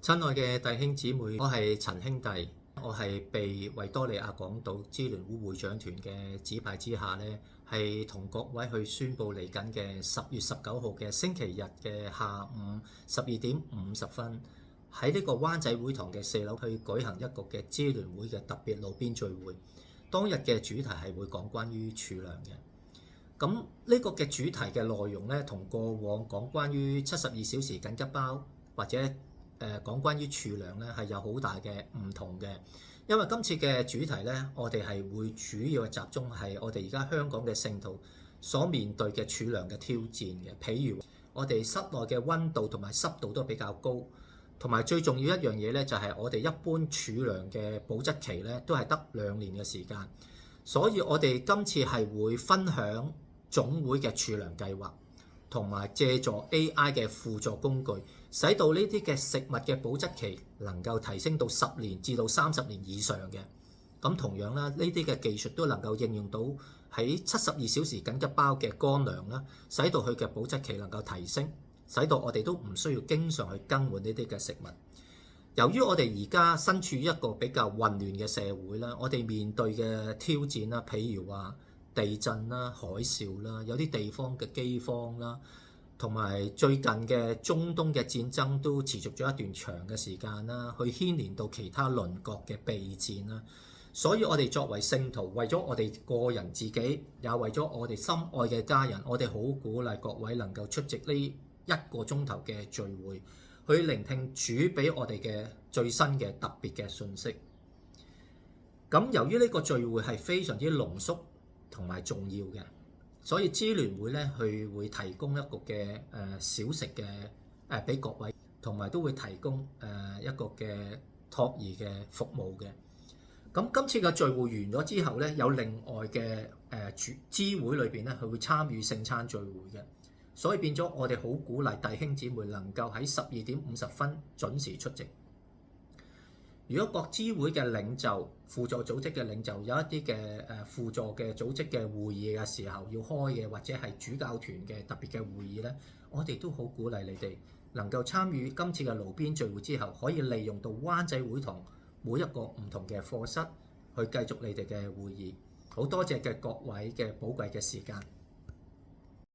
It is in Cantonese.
親愛嘅弟兄姊妹，我係陳兄弟，我係被維多利亞港島支聯會會長團嘅指派之下呢，係同各位去宣佈嚟緊嘅10月19號嘅星期日嘅下午12:50，喺呢個灣仔會堂嘅4樓去舉行一個嘅支聯會嘅特別路邊聚會。當日嘅主題係會講關於儲糧嘅。咁呢個嘅主題嘅內容呢，同過往講關於72小時緊急包或者講關於儲糧咧係有好大嘅唔同嘅，因為今次嘅主題咧，我哋係會主要集中係我哋而家香港嘅聖徒所面對嘅儲糧嘅挑戰嘅。譬如我哋室內嘅溫度同埋濕度都比較高，同埋最重要一樣嘢咧就係我哋一般儲糧嘅保質期咧都係得2年嘅時間，所以我哋今次係會分享總會嘅儲糧計劃，同埋借助 AI 嘅輔助工具，使到呢啲嘅食物嘅保質期能夠提升到10年至到30年以上嘅。咁同樣啦，呢啲嘅技術都能夠應用到喺72小時緊急包嘅乾糧啦，使到佢嘅保質期能夠提升，使到我哋都唔需要經常去更換呢啲嘅食物。由於我哋而家身處一個比較混亂嘅社會啦，我哋面對嘅挑戰啦，譬如話地震啦、海嘯啦，有啲地方嘅饑荒啦，同埋最近嘅中東嘅戰爭都持續咗一段長嘅時間啦，去牽連到其他鄰國嘅備戰啦。所以我哋作為聖徒，為咗我哋個人自己，也為咗我哋心愛嘅家人，我哋好鼓勵各位能夠出席呢1個鐘頭嘅聚會，去聆聽主俾我哋嘅最新嘅特別嘅信息。咁由於呢個聚會係非常之濃縮同埋重要嘅，所以支聯會咧，佢會提供一個嘅小食嘅俾各位，同埋都會提供一個嘅托兒嘅服務嘅。咁今次嘅聚會完咗之後咧，有另外嘅支會裏邊咧，佢會參與聖餐聚會嘅，所以變咗我哋好鼓勵弟兄姊妹能夠喺12:50準時出席。如果各支會嘅領袖、輔助組織嘅領袖有一啲嘅輔助嘅組織嘅會議嘅時候要開嘅，或者係主教團嘅特別嘅會議咧，我哋都好鼓勵你哋能夠參與今次嘅爐邊聚會之後，可以利用到灣仔會堂每一個唔同嘅課室去繼續你哋嘅會議。好多謝嘅各位嘅寶貴嘅時間。